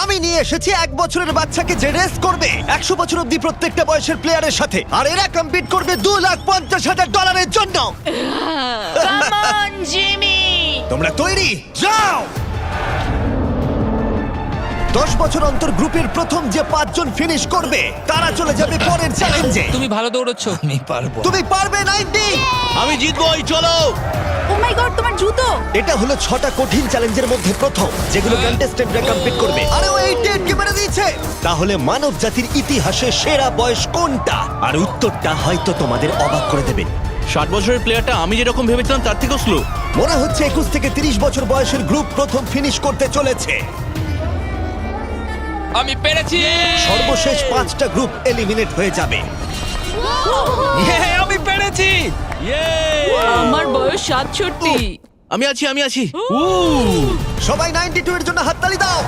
আমি নিয়ে এসেছি 1 বছরের বাচ্চাকে যে রেস করবে 100 বছর অব্দি প্রত্যেকটা বয়সের প্লেয়ারের সাথে, আর এরা কম্পিট করবে $2,50,000 জন্য। Come on Jimmy. তোমরা তৈরি? যাও। 10 বছর অন্তর গ্রুপের প্রথম যে 5 জন ফিনিশ করবে তারা চলে যাবে পরের চ্যালেঞ্জে। তুমি ভালো দৌড়চ্ছ। আমি পারবো। তুমি পারবে 90। আমি জিতবই, চলো। ও মাই গড, তোমার জুতো। এটা হলো 6টা কঠিন চ্যালেঞ্জের মধ্যে প্রথম, যেগুলো কন্টেস্টেন্টরা কমপ্লিট করবে। আরে ও 88 মেরে দিয়েছে। তাহলে মানব জাতির ইতিহাসে সেরা বয়স কোনটা? আর উত্তরটা হয়তো তোমাদের অবাক করে দেবে। 60 বছরের প্লেয়ারটা আমি যেরকম ভেবেছিলাম তার থেকেও স্লো। মনে হচ্ছে 21 থেকে 30 বছর বয়সের গ্রুপ প্রথম ফিনিশ করতে চলেছে। আমি পেরেছি। সর্বশেষ 5টা গ্রুপ এলিমিনেট হয়ে যাবে। আমি পেরেছি। আমার বয়স 67। আমি আছি। সবাই 92 এর জন্য হাততালি দাও।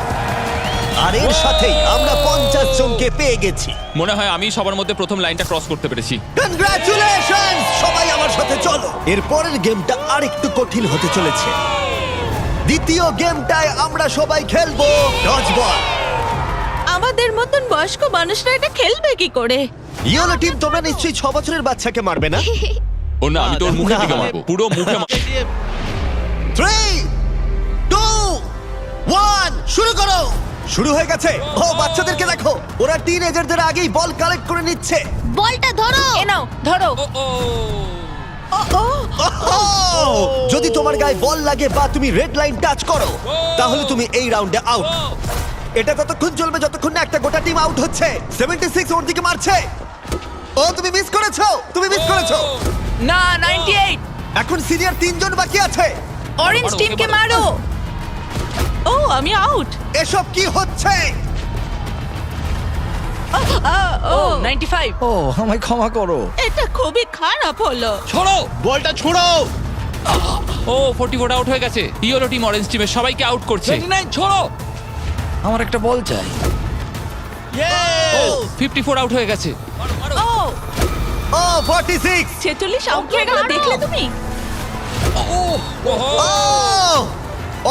আর এর সাথেই আমরা 50 জনকে পেয়ে গেছি। মনে হয় আমি সবার মধ্যে প্রথম লাইনটা ক্রস করতে পেরেছি। কনগ্রাচুলেশন! সবাই আমার সাথে চলো। এর পরের গেমটা আরেকটু কঠিন হতে চলেছে। দ্বিতীয় গেমটায় আমরা সবাই খেলবো ডজ বল। আমাদের মতন বয়স্ক মানুষরা এটা খেলবে কি করে? ইয়েলো টিম, তোমরা নিশ্চয়ই 6 বছরের বাচ্চাকে মারবে না? ও না, আমি তোর মুখের দিকে মারবো, পুরো মুখে 3, 2, 1 শুরু করো। শুরু হয়ে গেছে। ও বাচ্চাদেরকে দেখো, ওরা টিনেজারদের আগেই বল কালেক্ট করে নিচ্ছে। বলটা ধরো। এ নাও, ধরো। ওহ! যদি তোমার গায়ে বল লাগে বা তুমি রেড লাইন টাচ করো, তাহলে তুমি এই রাউন্ডে আউট। এটা ততক্ষণ চলবে যতক্ষণ না একটা গোটা টিম আউট হচ্ছে। 76 ওর দিকে মারছে। ও তুমি মিস করেছো, না, 98। এখন সিনিয়র 3 জন বাকি আছে। অরেঞ্জ মারো, টিমকে ওকে মারো। ও, আমি আউট। এসব কি হচ্ছে? ও 95। ও আমায় ক্ষমা করো। এটা খুবই খারাপ হলো। ছড়ো। বলটা ছোড়ো। ও 44 আউট হয়ে গেছে। ইয়েলো টিম অরেঞ্জ টিমের সবাইকে আউট করছে। 29 ছোড়ো। আমার একটা বল চাই। ও 54 আউট হয়ে গেছে। ও ও 46। 46 আউট হয়ে গেল, দেখলে তুমি? ও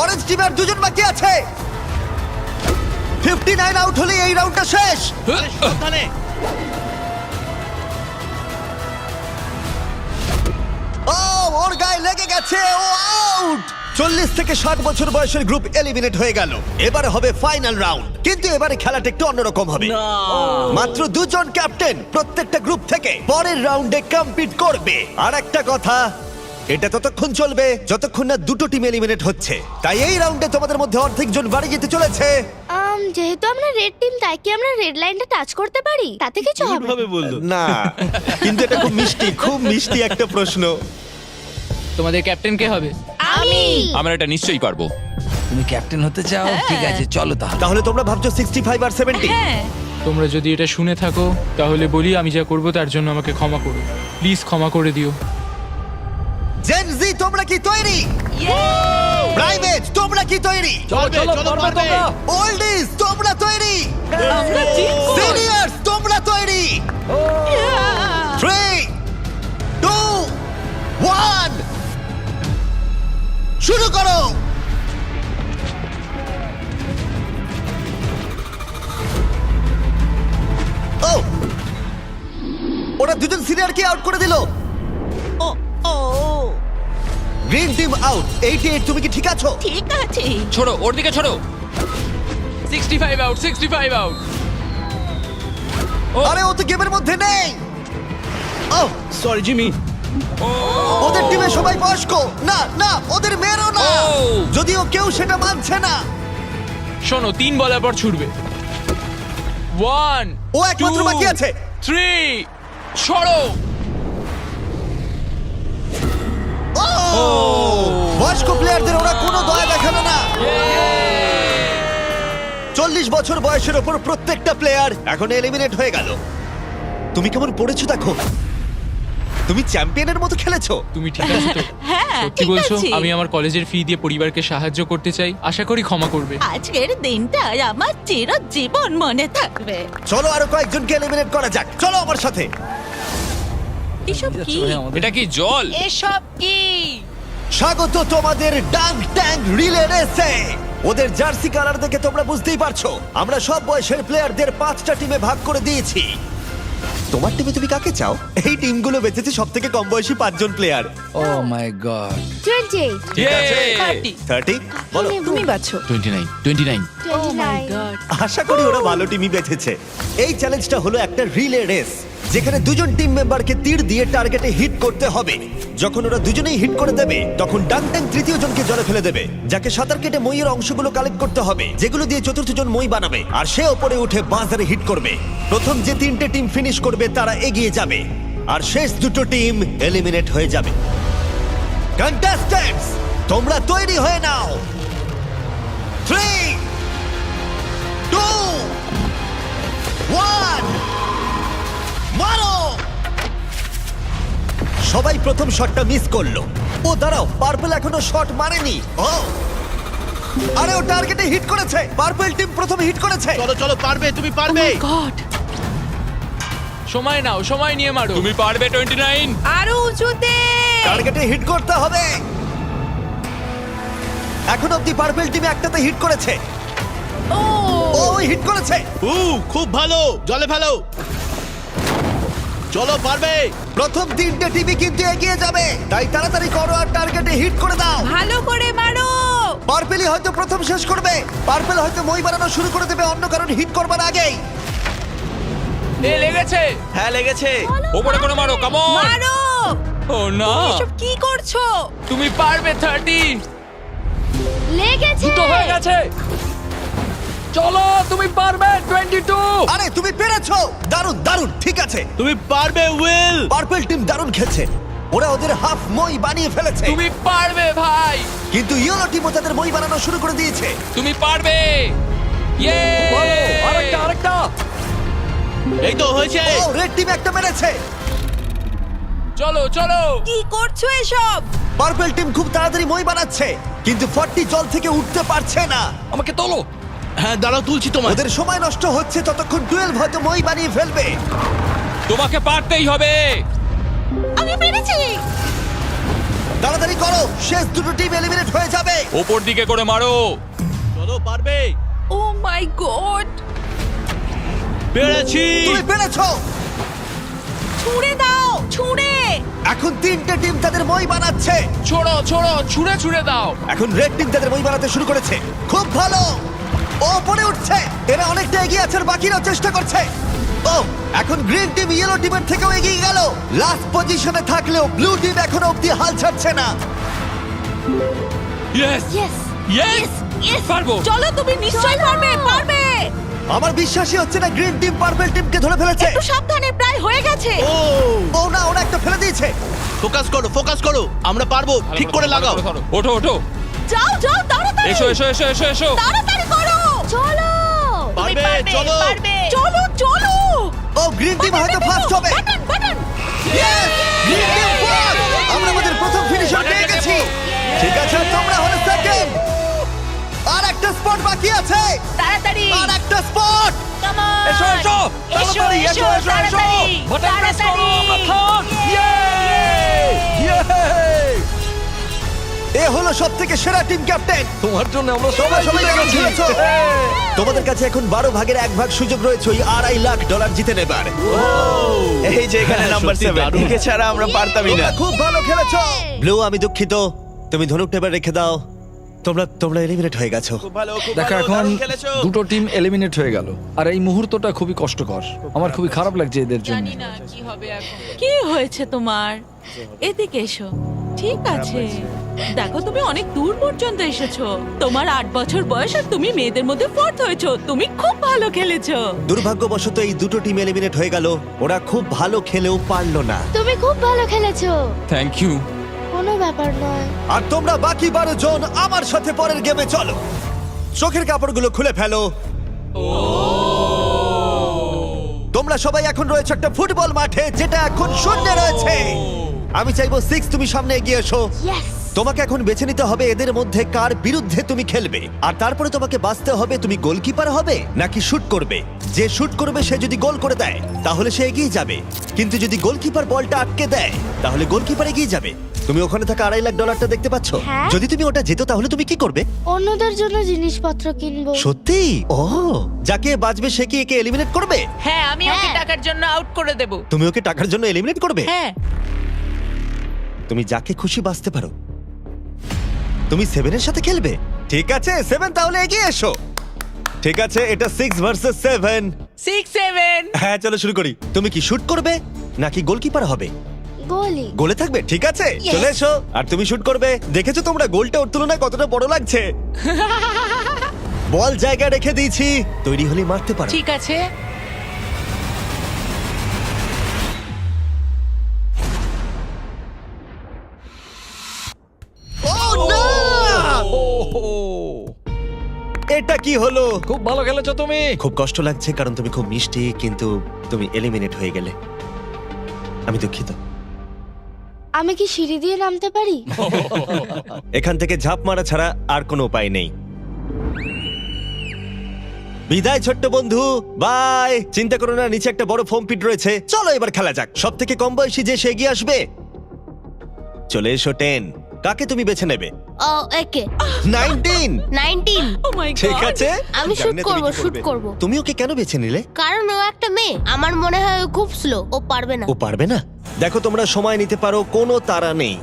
অরেঞ্জ টিমের 2 জন বাকি আছে। 59 আউট হলে এই রাউন্ডটা শেষ। সাবধানে। ও ওর গায়ে লেগে গেছে, ও আউট। 40 থেকে 60 বছর বয়সের গ্রুপ এলিমিনেট হয়ে গেল। এবারে হবে ফাইনাল রাউন্ড, কিন্তু এবারে খেলাটা একটু অন্যরকম হবে। মাত্র 2 জন ক্যাপ্টেন প্রত্যেকটা গ্রুপ থেকে পরের রাউন্ডে কম্পিট করবে। আর একটা কথা, এটা ততক্ষণ চলবে যতক্ষণ না দুটো টিম এলিমিনেট হচ্ছে। তাই এই রাউন্ডে তোমাদের মধ্যে অর্ধেক জন বাড়ি যেতে চলেছে। যেহেতু আমরা রেড টিম, তাই কি আমরা রেড লাইনটা টাচ করতে পারি? তাতে কিছু হবে না। বললো না, কিন্তু এটা খুব মিষ্টি একটা প্রশ্ন। তোমাদের ক্যাপ্টেন কে হবে? আমি আমরা এটা নিশ্চয়ই পারবো। তুমি ক্যাপ্টেন হতে চাও? ঠিক আছে, চলো তাহলে। তাহলে তোমরা ভাবছো 65 আর 70? হ্যাঁ। তোমরা যদি এটা শুনে থাকো তাহলে বলি আমি যা করব তার জন্য আমাকে ক্ষমা করো, প্লিজ ক্ষমা করে দিও। জেন জি, তোমরা কি তৈরি? প্রাইভেট, তোমরা কি তৈরি? চলো পারবে। ওল্ডিজ, তোমরা তৈরি? আমরা জিতবো। সিনিয়র্স, তোমরা তৈরি? 3, 2, 1 শুরু করো। ও ওরা 2 জন সিনিয়রকে আউট করে দিল। ও ও গ্রিন টিম আউট। 88, তুমি কি ঠিক আছো? ঠিক আছে। ছোড়ো, ওর দিকে ছোড়ো। 65 আউট, 65 আউট। আরে ও তো গেমের মধ্যে নেই। ও সরি জিমি। ওদের টিমে সবাই বয়স্ক। না না, ওদের মেয়েরও না। ও। যদিও কেউ সেটা মানছে না। শোনো, 3 বলার পর ছুটবে। 1 ও একমাত্র বাকি আছে। 3 ছড়ো। ও বয়স্ক প্লেয়ারদের ওরা কোনো দয়া দেখালো না। 40 বছর বয়সের ওপর প্রত্যেকটা প্লেয়ার এখন এলিমিনেট হয়ে গেল। তুমি কেমন পড়েছো দেখো। তুমি চ্যাম্পিয়নের মতো খেলেছো। তুমি ঠিক আছো তো? হ্যাঁ, সত্যি ঠিক বলছো? আছে। আমি আমার কলেজের ফি দিয়ে পরিবারকে সাহায্য করতে চাই, আশা করি ক্ষমা করবে। আজকের দিনটা আমার চিরজীবন মনে থাকবে। চলো আরো কয়েকজনকে এলিমিনেট করা যাক। চলো আমার সাথে। এসব কি? এটা কি জল? এসব কি? স্বাগত তোমাদের ডাঙ্ক ট্যাঙ্ক রিলে রেসে। ওদের জার্সি কালার দেখে তোমরা বুঝতেই পারছো আমরা সব বয়সের প্লেয়ারদের 5টা টিমে ভাগ করে দিয়েছি। তোমার টিমে তুমি কাকে চাও? এই টিমগুলো বেঁচেছে সব থেকে কম বয়সী 5 জন প্লেয়ার। ও মাই গড 28 ঠিক আছে। 30 বলো। তুমি বাছো 29 29 ও মাই 29 গড আশা করি ওরা ভালো টিমই বেঁচেছে। এই চ্যালেঞ্জটা হলো একটা রিলে রেস, যেখানে দুজন টিম মেম্বারকে তীর দিয়ে টার্গেটে হিট করতে হবে। যখন ওরা দুজনেই হিট করে দেবে তখন ডাংটাং তৃতীয় জনকে জলে ফেলে দেবে, যাকে সাঁতার কেটে মইয়ের অংশগুলো কালেক্ট করতে হবে, যেগুলো দিয়ে চতুর্থ জন মই বানাবে, আর সে ওপরে উঠে বাজারে হিট করবে। প্রথম যে 3টে টিম ফিনিশ করবে তারা এগিয়ে যাবে, আর শেষ দুটো টিম এলিমিনেট হয়ে যাবে। কন্টেস্ট্যান্টস, তোমরা তৈরি হয়ে নাও। 3 2 1 মারো! সবাই প্রথম শটটা মিস করলো। ও দাঁড়াও, পার্পল এখনো শট মারেনি। ও আরে ও টার্গেটে হিট করেছে। পার্পল টিম প্রথমে হিট করেছে। চলো চলো, পারবে, তুমি পারবে। গড সময় নাও, সময় নিয়ে মারো। তুমি পারবে 29। আরো উঁচুতে টার্গেটে হিট করতে হবে। এখন অব্দি পার্পল টিম একটাতে হিট করেছে। ও ও হিট করেছে। খুব ভালো, জলে ফেলো। চলো, পারবে। প্রথম 3টে টিমই কিন্তু এগিয়ে যাবে, তাই তাড়াতাড়ি করো আর টার্গেটে হিট করে দাও। ভালো করে মারো। পার্পেলই হয়তো প্রথম শেষ করবে। পার্পেল হয়তো মই বানানো শুরু করে দেবে অন্য কারণ হিট করবার আগেই। এ লেগেছে। হ্যাঁ, লেগেছে। ওপরে করে মারো, কাম অন। মারো। ও না, এসব কি করছো? তুমি পারবে 30। লেগেছে দুটো হয়ে গেছে। চলো, তুমি পারবে 22। আরে তুমি পেরেছো, দারুণ দারুণ। ঠিক আছে, তুমি পারবে, উইল। পার্পল টিম দারুণ খেলছে। ওরা ওদের হাফ মই বানিয়ে ফেলেছে, তুমি পারবে ভাই। কিন্তু ইয়েলো টিমও তাদের মই বানানো শুরু করে দিয়েছে। তুমি পারবে। ইয়ে! আরেকটা। এই তো হয়েছে। ও রেড টিম একটা মেরেছে। চলো চলো। কি করছো এসব? পার্পল টিম খুব তাড়াতাড়ি মই বানাচ্ছে, কিন্তু 40 জল থেকে উঠতে পারছে না। আমাকে তোলো। হ্যাঁ, দাঁড়াও, তুলছি তোমার। ওদের সময় নষ্ট হচ্ছে, ততক্ষণ 12 হয়তো মই বানিয়ে ফেলবে। তোমাকে পারতেই হবে। আমি পেরেছি। তাড়াতাড়ি করো, শেষ দুটো টিম এলিমিনেট হয়ে যাবে। ওপর দিকে করে মারো। চলো, পারবে। ও মাই গড পেরেছি। তুমি পেরেছো। ছুঁড়ে দাও, ছুঁড়ে। এখন 3টে টিম তাদের মই বানাচ্ছে। ছোড়ো ছোড়ো, ছুঁড়ে ছুঁড়ে দাও। এখন রেড টিম তাদের মই বানাতে শুরু করেছে। খুব ভালো, ও পরে উঠছে। এরা অনেকটা এগিয়ে আছে, আর বাকিরাও চেষ্টা করছে। ও এখন গ্রিন টিম ইয়েলো টিমের থেকেও এগিয়ে গেল। লাস্ট পজিশনে থাকলেও ব্লু টিম এখনো অব্দি হাল ছাড়ছে না। ইয়েস ইয়েস ইয়েস ইয়েস পারবো। চলো, তুমি নিশ্চয়ই পারবে, পারবে। আমার বিশ্বাসই হচ্ছে না গ্রিন টিম পার্পল টিমকে ধরে ফেলেছে। একটু সাবধানে, প্রায় হয়ে গেছে। ও না, ওরা একটা ফেলে দিয়েছে। ফোকাস করো, ফোকাস করো। আমরা পারবো, ঠিক করে লাগাও। ধরো, ওঠো ওঠো। যাও যাও, তাড়াতাড়ি। এসো এসো এসো এসো এসো। তাড়াতাড়ি করো। চলো তুমি পারবে, চলো। পারবে। চলো চলো। ও গ্রিন টিম হয়তো ফার্স্ট হবে। Button button. Yes! Green team first! আমরা আমাদের প্রথম ফিনিশার পেয়ে গেছি। ঠিক আছে, তোমরা হলো সেকেন্ড। আর একটা স্পট বাকি আছে। তাড়াতাড়ি। আর একটা স্পট। Come on. এসো এসো। এসো তাড়াতাড়ি, এসো এসো। তাড়াতাড়ি। বাটন প্রেস করো, আমরা থার্ড। এ হলো সবথেকে সেরা টিম ক্যাপ্টেন। তোমার জন্য আমরা তোমরা সবাই কেমন খেলেছো? তোমাদের কাছে এখন 12 ভাগের 1 ভাগ সুযোগ রয়েছে ওই $2.5 লাখ জিতে নেবার। এই যে এখানে নাম্বার সত্যি 7 দারুণ। একে ছাড়া আমরা পারতামই না। তোমরা খুব ভালো খেলেছো। ব্লু, আমি দুঃখিত, তুমি ধনুকটা এবার রেখে দাও। তোমরা এলিমিনেট হয়ে গেছো। খুব ভালো, খুব দেখো, ভালো, এখন দারুণ খেলেছো। দুটো টিম এলিমিনেট হয়ে গেল, আর এই মুহূর্তটা খুবই কষ্টকর। আমার খুবই খারাপ লাগছে এদের জন্য। জানি না কি হবে এখন। কি হয়েছে তোমার? এদিকে এসো। ঠিক আছে, দেখো তুমি অনেক দূর পর্যন্ত এসেছো। তোমার 8 বছর বয়স আর তুমি মেয়েদের মধ্যে ফোর্থ হয়েছো। তুমি খুব ভালো খেলেছো। দুর্ভাগ্যবশত এই দুটো টিম এলিমিনেট হয়ে গেল। ওরা খুব ভালো খেলেও পারলো না। তুমি খুব ভালো খেলেছো, থ্যাংক ইউ। কোনো ব্যাপার নয়। আর তোমরা বাকি 12 জন আমার সাথে পরের গেমে চলো। চোখের কাপড়গুলো খুলে ফেলো। তোমরা সবাই এখন রয়েছে একটা ফুটবল মাঠে, যেটা এখন শূন্য রয়েছে। আমি চাইবো 6 তুমি সামনে এগিয়ে এসো। ইয়েস তোমাকে এখন বেছে নিতে হবে এদের মধ্যে কার বিরুদ্ধে তুমি খেলবে, আর তারপরে তোমাকে বাঁচতে হবে তুমি গোলকিপার হবে নাকি শুট করবে। যে শুট করবে সে যদি গোল করে দেয় তাহলে সে এগিয়ে যাবে, কিন্তু যদি গোলকিপার বলটা আটকে দেয় তাহলে গোলকিপার এগিয়ে যাবে। তুমি ওখানে থাকা $2.5 লাখ দেখতে পাচ্ছ? হ্যাঁ। যদি তুমি ওটা যেত তাহলে তুমি কি করবে? অন্যদের জন্য জিনিসপত্র কিনবো। সত্যি? ও, যাকে বাঁচবে সে কি একে এলিমিনেট করবে? হ্যাঁ, আমি ওকে হ্যাঁ। টাকার জন্য আউট করে দেব। তুমি ওকে টাকার জন্য এলিমিনেট করবে? হ্যাঁ। তুমি যাকে খুশি বাঁচতে পারো। তুমি 7 এর সাথে খেলবে? ঠিক আছে 7, তাহলে এগিয়ে এসো। ঠিক আছে, এটা 6 ভার্সেস 7। 6-7। হ্যাঁ, চলো শুরু করি। তুমি কি শুট করবে নাকি গোলকিপার হবে? গোলি। গোলে থাকবে? ঠিক আছে, চলে এসো। আর তুমি শুট করবে। দেখেছো তোমরা গোলটা ওর তুলনায় কতটা বড় লাগছে? বল জায়গা রেখে দিয়েছি, তৈরি হলে মারতে পারো। ঠিক আছে। Oh, no! এটা কি হলো? খুব ভালো খেলেছো তুমি। খুব কষ্ট লাগছে কারণ তুমি খুব মিষ্টি, কিন্তু তুমি এলিমিনেট হয়ে গেলে। আমি দুঃখিত। আমি কি সিঁড়ি দিয়ে নামতে পারি? এখান থেকে ঝাঁপ মারা ছাড়া আর কোনো উপায় নেই। বিদায় ছোট্ট বন্ধু, বাই। চিন্তা করো না, নিচে একটা বড় ফোম পিট রয়েছে। চলো এবার খেলা যাক। সব থেকে কম বয়সী যে সে এগিয়ে আসবে। চলে এসো 10। কাকে তুমি বেছে নেবে? ও, একে। 19। 19। ও মাই গড। ঠিক আছে, আমি জানি শুট না তুমি করব, কি শুট করবে। করব। তুমি ওকে কেন বেছে নিলে? কারণ ও একটা মেয়ে, আমার মনে হয় ও খুব স্লো, ও পারবে না। ও পারবে না? দেখো, তোমরা সময় নিতে পারো, কোনো তাড়া নেই।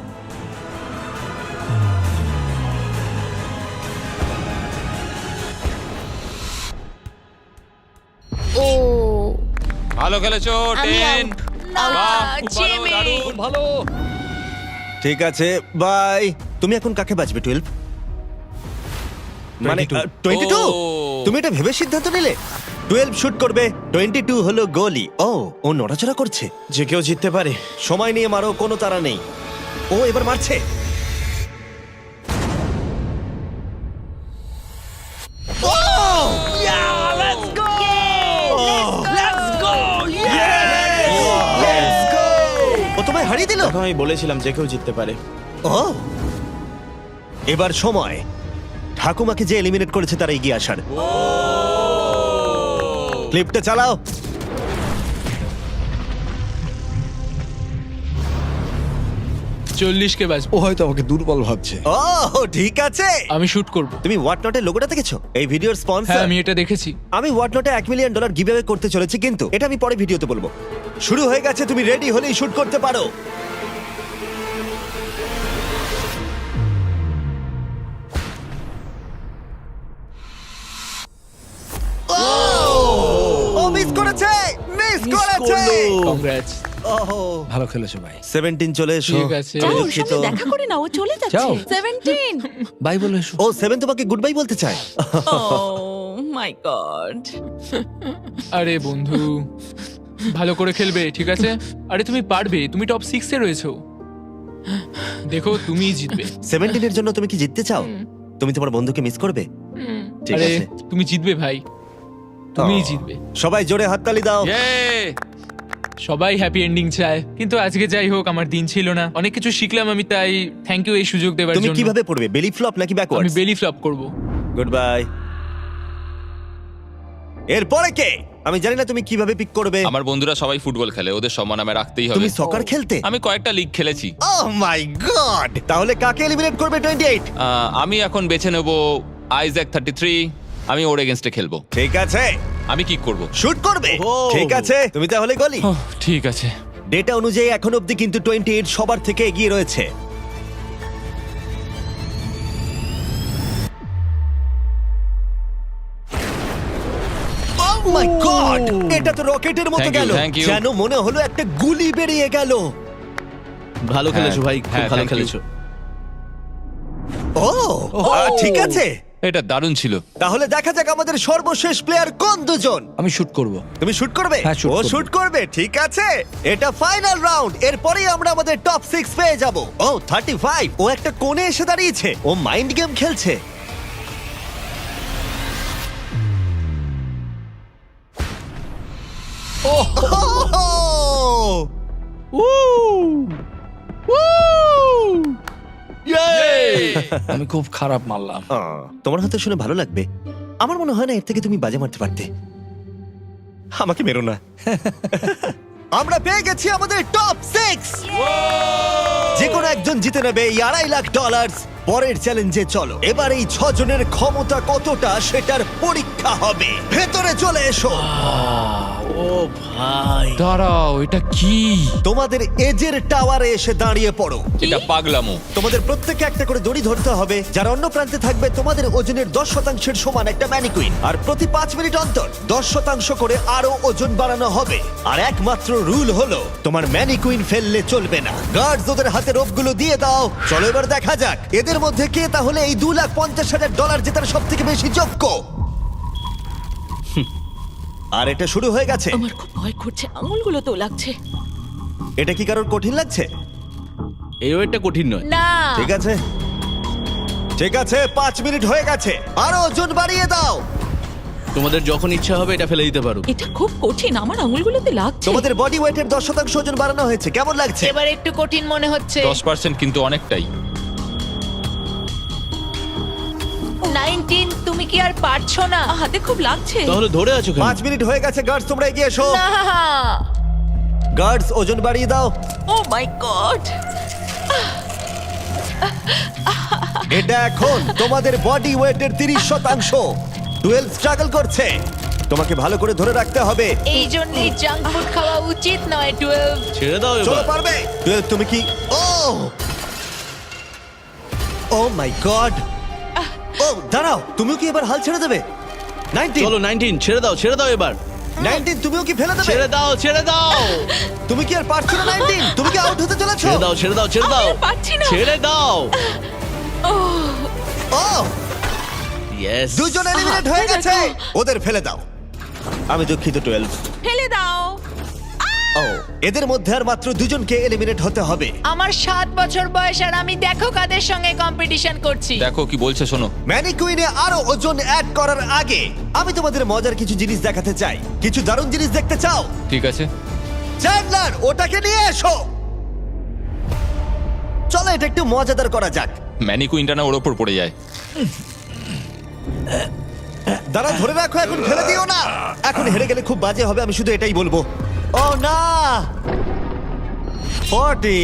ও, ভালো খেলেছো আমি 10। out. বাহ, খুব ভালো, জিমি। দারুণ। ভালো। ঠিক আছে, বাই। তুমি এখন কাকে বাঁচবে? 12 মানে 22? ও। তুমি এটা ভেবে সিদ্ধান্ত নিলে? 12 শুট করবে, 22 হলো গোলি। ও নড়াচড়া করছে। যে কেউ জিততে পারে। সময় নিয়ে মারো, কোনো তাড়া নেই। ও এবার মারছে। ও তোমায় হারিয়ে দিল। আমি বলেছিলাম যে কেউ জিততে পারে। ও, এবার সময় ঠাকুমাকে যে এলিমিনেট করেছে তারা এগিয়ে আসার। ক্লিপটা চালাও। কে বাঁচবো। ও হয়তো আমাকে দুর্বল ভাবছে। ও ঠিক আছে। আমি শুট করব। তুমি হোয়াট নটের লোগোটা দেখেছো? এই ভিডিওর হ্যাঁ, স্পন্সর। আমি এটা দেখেছি। আমি হোয়াট নটে $1 মিলিয়ন গিভঅ্যাওয়ে করতে চলেছি, কিন্তু এটা আমি পরে ভিডিওতে বলবো। শুরু হয়ে গেছে, তুমি রেডি হলেই শুট করতে পারো। ও মিস করেছে, মিস করেছে। কংগ্রাটস। ওহো, ভালো খেলেছো ভাই। 17 চলে এসো। ঠিক আছে। যাও, ওর দুঃখিত। সাথে দেখা করে না, ও চলে যাচ্ছে। যাও। 17। বাই বলে এসো। ও 7 তোমাকে গুড বাই বলতে চায়। ও মাই গড। আরে বন্ধু, ভালো করে খেলবে, ঠিক আছে? আরে তুমি পারবে, তুমি টপ 6 এ রয়েছো। দেখো, তুমিই জিতবে। 17 এর জন্য তুমি কি জিততে চাও? তুমি তোমার বন্ধুকে মিস করবে? ঠিক আরে আছে, তুমি জিতবে ভাই, তুমিই ও। জিতবে। সবাই জোরে হাততালি দাও। Yay! সবাই হ্যাপি এন্ডিং চায়, কিন্তু আজকে যাই হোক, আমার দিন ছিল না। অনেক কিছু শিখলাম আমি, তাই থ্যাংক ইউ এই সুযোগ দেওয়ার তুমি জন্য। কিভাবে পড়বে? বেলি ফ্লপ নাকি আমি ব্যাকওয়ার্ডস? বেলি ফ্লপ করব। Good bye. এরপরে কে? আমি জানি না তুমি কিভাবে পিক করবে। আমার বন্ধুরা সবাই ফুটবল খেলে, ওদের সম্মান আমি রাখতেই হবে। তুমি সকার খেলতে? আমি কয়েকটা লিগ খেলেছি। ওহ মাই গড! তাহলে কাকে এলিমিনেট করবে 28? আমি এখন বেছে নেব আইজ্যাক 33। আমি ওর এগেনস্টে খেলবো। ঠিক আছে, আমি কি করব? শুট করবে। ঠিক আছে, তুমি তাহলে গলি। ঠিক আছে। ডেটা অনুযায়ী এখন অবধি কিন্তু 28 সবার থেকে এগিয়ে রয়েছে। Oh my God! এটা তো রকেটের মতো Thank you, গেল। thank you. যেন মনে হলো একটা গুলি বেরিয়ে গেল। ভালো খেলেছো ভাই, খুব হ্যাঁ, ভালো thank you. খেলেছো। ঠিক আছে, এটা দারুণ ছিল। তাহলে দেখা যাক আমাদের সর্বশেষ প্লেয়ার কোন দুজন। আমি শুট করব। তুমি শুট করবে? হ্যাঁ, shoot ও করবো। শুট করবে, ঠিক আছে। এটা ফাইনাল রাউন্ড, এরপরেই আমরা আমাদের টপ 6 পেয়ে যাব। ও 35, ও একটা কোণে এসে দাঁড়িয়েছে, ও মাইন্ড গেম খেলছে। আমি খুব খারাপ মারলাম। তোমার হয়তো শুনে ভালো লাগবে, আমার মনে হয় না এর থেকে তুমি বাজে মারতে পারতে। আমাকে মেরো না। আমরা পেয়ে গেছি আমাদের টপ 6। যে কোনো একজন জিতে নেবে এই $2.5 লাখ। পরের চ্যালেঞ্জে চলো, এবার এই 6 জনের ক্ষমতা কতটা সেটার পরীক্ষা হবে। ভেতরে চলে এসো। ও ভাই, দাঁড়াও, এটা কি? তোমাদের এজের টাওয়ারে এসে দাঁড়িয়ে পড়ো। এটা পাগলামো। তোমাদের প্রত্যেককে একটা করে দড়ি ধরতে হবে, যার অন্য প্রান্তে থাকবে তোমাদের ওজনের 10% সমান একটা ম্যানিকুইন। আর প্রতি 5 মিনিট অন্তর 10% করে আরো ওজন বাড়ানো হবে। আর একমাত্র রুল হলো তোমার ম্যানিকুইন ফেললে চলবে না। গার্ডস ওদের হাতে রোপগুলো দিয়ে দাও। চলো এবার দেখা যাক এদের মধ্যে কে তাহলে এই $2,50,000 জেতার সব থেকে বেশি যোগ্য। আর এটা শুরু হয়ে গেছে। আমার খুব ভয় করছে, আঙুলগুলো তো লাগছে। এটা কি কারোর কঠিন লাগছে? এই ওয়েটটা কঠিন নয়। না, ঠিক আছে, ঠিক আছে, 5 মিনিট হয়ে গেছে। আরো ওজন বাড়িয়ে দাও। তোমাদের যখন ইচ্ছা হবে এটা ফেলে দিতে পারো। এটা খুব কঠিন, আমার আঙুলগুলোতে লাগছে। তোমাদের বডি ওয়েটের 10% ওজন বাড়ানো হয়েছে, কেমন লাগছে? এবার একটু কঠিন মনে হচ্ছে। 10% কিন্তু অনেকটাই। 19, তুমি কি আর পারছো না? হাতে খুব লাগছে। তাহলে ধরে আছো কেন? 5 মিনিট হয়ে গেছে। গার্ডস তোমরা এগিয়ে এসো। না, গার্ডস ওজন বাড়িয়ে দাও। ও মাই গড, এটা এখন তোমাদের বডি ওয়েটের 30%। 12 স্ট্রাগল করছে, তোমাকে ভালো করে ধরে রাখতে হবে। এই জন্যই জাঙ্ক ফুড খাওয়া উচিত নয়। 12। ছেড়ে দাও চলো, এবার। পারবে। 12 তুমি কি? ও মাই গড। ও দাঁড়াও, তুমিও কি এবার হাল ছেড়ে দেবে? 19, চলো 19, ছেড়ে দাও, ছেড়ে দাও এবার। 19 তুমিও কি ফেলে দেবে? ছেড়ে দাও, ছেড়ে দাও। তুমি কি আর পারছো না? 19 তুমি কি আউট হতে চলেছো? ছেড়ে দাও, ছেড়ে দাও, ছেড়ে দাও। আমি আর পারছি না। ছেড়ে দাও। ও ইয়েস। দুজন এলিমিনেট হয়ে গেছে। ওদের ফেলে দাও। আমি দুঃখিত 12। ফেলে দাও। ও এদের মধ্যে আর মাত্র দুজনকে এলিমিনেট হতে হবে। আমার 7 বছর বয়স আর আমি দেখো কাদের সঙ্গে কম্পিটিশন করছি। দেখো কি বলছে, শোনো। ম্যানিকুইনে আরো ওজন অ্যাড করার আগে আমি তোমাদের মজার কিছু জিনিস দেখাতে চাই। কিছু দারুণ জিনিস দেখতে চাও? ঠিক আছে। চ্যান্ডলার ওটাকে নিয়ে এসো। চলো এটা একটু মজাদার করা যাক। ম্যানিকুইনটা না ওর ওপর পড়ে যায়। দাঁড়া, ধরে রাখো, এখন ফেলে দিও না। এখন হেরে গেলে খুব বাজে হবে, আমি শুধু এটাই বলবো। ও না, 40।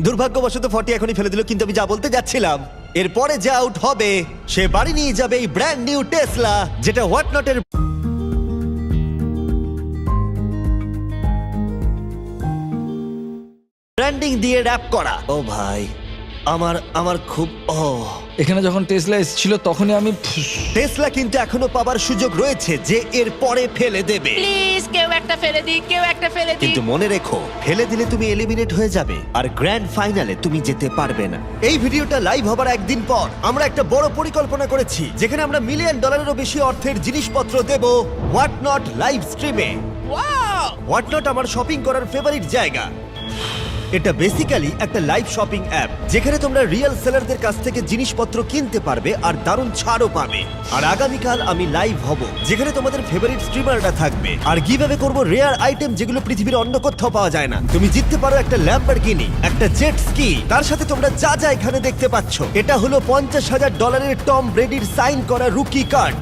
দুর্ভাগ্যবশত 40 এখনই ফেলে দিল, কিন্তু আমি যা বলতে যাচ্ছিলাম, এরপরে যে আউট হবে সে বাড়ি নিয়ে যাবে এই ব্র্যান্ড নিউ টেসলা, যেটা হোয়াট নটের ব্র্যান্ডিং দিয়ে র‍্যাপ করা। ও ভাই, আমার খুব এখানে যখন টেসলা এসেছিল তখনই আমি টেসলা কিন্তু এখনো পাবার সুযোগ রয়েছে যে এর পরে ফেলে দেবে। প্লিজ কেউ একটা ফেলে দিক, কেউ একটা ফেলে দিক। কিন্তু মনে রেখো, ফেলে দিলে তুমি এলিমিনেট হয়ে যাবে আর গ্র্যান্ড ফাইনালে তুমি যেতে পারবে না। এই ভিডিওটা লাইভ হবার একদিন পর আমরা একটা বড় পরিকল্পনা করেছি, যেখানে আমরা $1 মিলিয়নেরও বেশি অর্থের জিনিসপত্র দেব হোয়াট নট লাইভ স্ট্রিমে। হোয়াট নট আমার শপিং করার ফেভারিট জায়গা। এটা বেসিক্যালি একটা লাইভ শপিং অ্যাপ, যেখানে তোমরা রিয়েল সেলারদের কাছ থেকে জিনিসপত্র কিনতে পারবে আর দারুণ ছাড়ও পাবে। আর আগামীকাল আমি লাইভ হব, যেখানে তোমাদের ফেভারিট স্ট্রিমাররা থাকবে। আর গিভঅ্যাওয়ে করব রেয়ার আইটেম, যেগুলো পৃথিবীর অন্য কোথাও পাওয়া যায় না। তুমি জিততে পারো একটা ল্যাম্বরগিনি, একটা জেট স্কি। তার সাথে তোমরা যা যা এখানে দেখতে পাচ্ছ, এটা হলো $50,000 টম ব্রেডির সাইন করা রুকি কার্ড।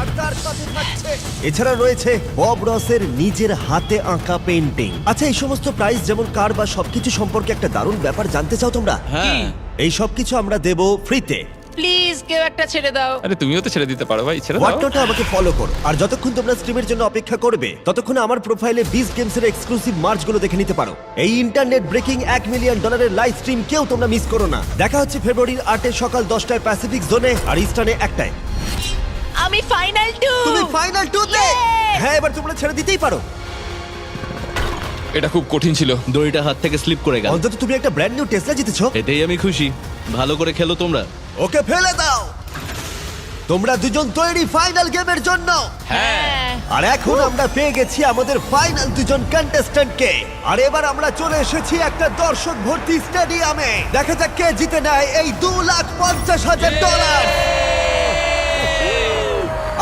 আর তার সাথে থাকছে, এছাড়া রয়েছে বব রসের নিজের হাতে আঁকা পেইন্টিং। আচ্ছা, এই সমস্ত প্রাইস যেমন কার বা সবকিছু সম্পর্কে একটা দারুণ ব্যাপার জানতে চাও তোমরা? হ্যাঁ। এই সবকিছু আমরা দেব ফ্রিতে। প্লিজ কেউ একটা ছেড়ে দাও। আরে তুমিও তো ছেড়ে দিতে পারো ভাই, ছেড়ে দাও। হোয়াটনটে আমাকে ফলো করো, আর যতক্ষণ তোমরা স্ট্রিমের জন্য অপেক্ষা করবে ততক্ষণ আমার প্রোফাইলে বিজ গেমসের এক্সক্লুসিভ মার্চগুলো দেখে নিতে পারো। এই internet breaking $1 million live stream কেউ তোমরা মিস করো না। দেখা হচ্ছে ফেব্রুয়ারির 8 সকাল 10টায় প্যাসিফিক জোনে আর ইস্টার্নে 1টায়। আমি ফাইনাল 2। তুমি ফাইনাল 2 তে? হ্যাঁ, এবার তোমরা ছেড়ে দিতেই পারো। এটা খুব কঠিন ছিল। দড়িটা হাত থেকে স্লিপ করে গেল। অন্তত তুমি একটা ব্র্যান্ড নিউ টেসলা জিতেছো। এতেই আমি খুশি। ভালো করে খেলো তোমরা। ওকে ফেলে দাও। তোমরা দুজন তৈরি ফাইনাল গেমের জন্য? হ্যাঁ। আর এখন আমরা পেয়ে গেছি আমাদের ফাইনাল দুজন কন্টেস্ট্যান্টকে। আর এবার আমরা চলে এসেছি একটা দর্শক ভর্তি স্টেডিয়ামে। দেখা যাক কে জিতে নেয় এই $2,50,000।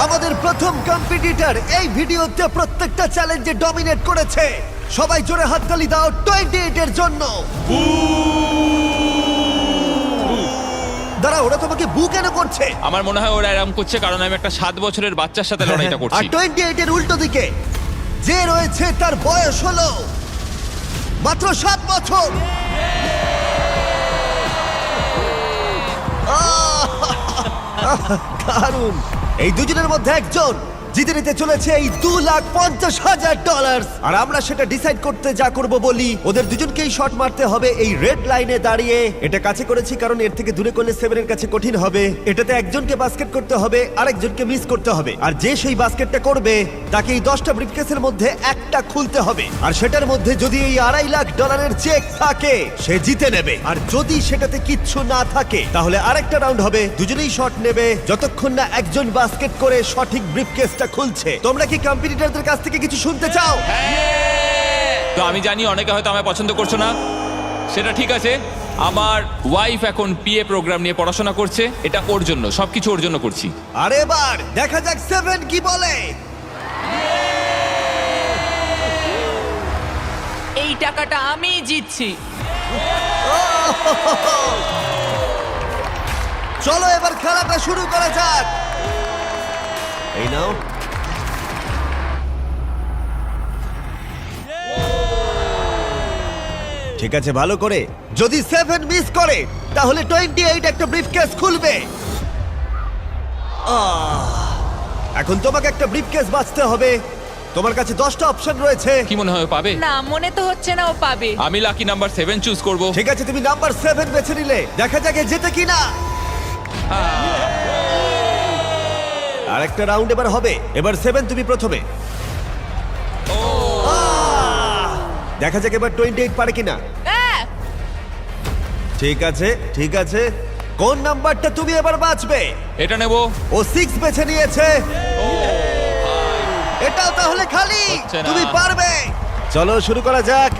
আমাদের প্রথম কম্পিটিটর এই ভিডিওতে প্রত্যেকটা চ্যালেঞ্জে ডমিনেট করেছে। সবাই জোরে হাততালি দাও 28 এর জন্য। দাঁড়া, ওরা তোমাকে বু কেন করছে? আমার মনে হয় ওরা এরকম করছে কারণ আমি একটা 7 বছরের বাচ্চার সাথে লড়াইটা আর করছি। 28 এর উল্টো দিকে যে রয়েছে তার বয়স হলো মাত্র 7 বছর। দারুণ। এই দুজনের মধ্যে একজন জিতে নিতে চলেছে এই $2,50,000। আর আমরা সেটা ডিসাইড করতে যা করব বলি, ওদের দুজনকেই শট মারতে হবে এই রেড লাইনে দাঁড়িয়ে। এটা কাছে করেছি কারণ এর থেকে দূরে করলে 7 এর কাছে কঠিন হবে। এটাতে একজনকে বাস্কেট করতে হবে, আরেকজনকে মিস করতে হবে। আর যে সেই বাস্কেটটা করবে তাকে এই 10টা ব্রিফকেসের মধ্যে একটা খুলতে হবে। আর সেটার মধ্যে যদি এই $2.5 লাখ চেক থাকে সে জিতে নেবে। আর যদি সেটাতে কিচ্ছু না থাকে তাহলে আরেকটা রাউন্ড হবে, দুজনেই শট নেবে যতক্ষণ না একজন বাস্কেট করে সঠিক ব্রিফকেসটা খুলছে। তোমরা কি কম্পিটিটরদের কাছ থেকে কিছু শুনতে চাও? তো আমি জানি অনেকে হয়তো আমায় পছন্দ করছো না, সেটা ঠিক আছে। আমার ওয়াইফ এখন পিএ প্রোগ্রাম নিয়ে পড়াশোনা করছে, এটা ওর জন্য, সবকিছু ওর জন্য করছি। আর এবার দেখা যাক 7 কি বলে। এই টাকাটা আমি জিতছি। চলো এবার খেলাটা শুরু করা যাক। এই নাও। ঠিক আছে, ভালো করে। যদি 7 মিস করে তাহলে 28 একটা ব্রিফকেস খুলবে। এখন তোমাকে একটা ব্রিফকেস বাঁচতে হবে। তোমার কাছে 10টা অপশন রয়েছে। কি মনে হয় ও পাবে? না, মনে তো হচ্ছে না ও পাবে। আমি লাকি নাম্বার 7 চুজ করব। ঠিক আছে, তুমি নাম্বার 7 বেছে নিলে। দেখা যাক এ জেতে কিনা। আরেকটা রাউন্ড এবার হবে। এবার 7 তুমি প্রথমে। দেখা যাক এবার 28 পারে কিনা। ঠিক আছে, ঠিক আছে। কোন নাম্বারটা তুমি এবার বাঁচবে? এটা নেব। ও 6 বেছে নিয়েছে। এটাও তাহলে খালি। হচ্ছে না। তুমি পারবে। চলো শুরু করা যাক।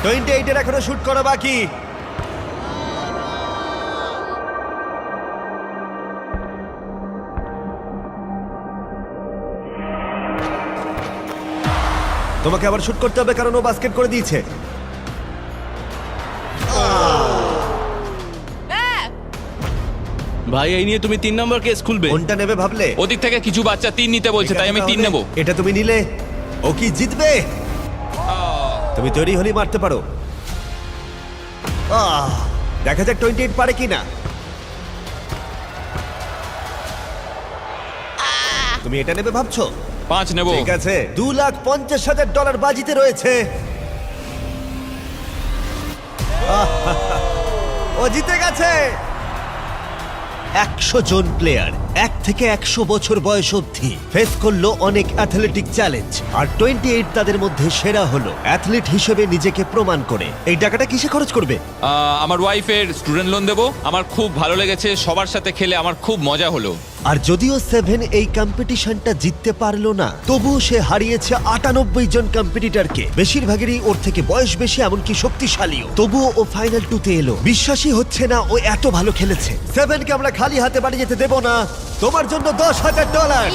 টোয়েন্টি এইটের এখনো শুট করা বাকি। তোমাকে আবার শুট করতে হবে কারণ ও বাস্কেট করে দিয়েছে। ভাই এই নিয়ে তুমি 3 নম্বর কেস খুলবে? কোনটা নেবে ভাবলে? ওদিক থেকে কিছু বাচ্চা 3 নিতে বলছে, তাই আমি 3 নেব। এটা তুমি নিলে। ও কি জিতবে? তুমি তৈরি হলেই মারতে পারো। দেখা যাক 28 পারে কিনা। তুমি এটা নেবে ভাবছো? 5 নেব। ঠিক আছে, $2,50,000 বাজিতে রয়েছে। ও জিতে গেছে। 100 জন প্লেয়ার 1 থেকে 100 বছর বয়স অবধি ফেস করলো অনেক অ্যাথলেটিক চ্যালেঞ্জ। আর 28 তাদের মধ্যে সেরা হলো অ্যাথলিট হিসেবে নিজেকে প্রমাণ করে। এই টাকাটা কিসে খরচ করবে? আমার ওয়াইফের স্টুডেন্ট লোন দেব। আমার খুব ভালো লেগেছে, সবার সাথে খেলে আমার খুব মজা হলো। আর যদিও 7 এই কম্পিটিশনটা জিততে পারলো না, তবুও সে হারিয়েছে 98 জন কম্পিটিটরকে। বেশিরভাগেরই ওর থেকে বয়স বেশি, এমনকি শক্তিশালীও। তবুও ও ফাইনাল 2-তে এলো। বিশ্বাসই হচ্ছে না ও এত ভালো খেলেছে। 7কে আমরা খালি হাতে বাড়ি যেতে দেব না। তোমার জন্য $10,000।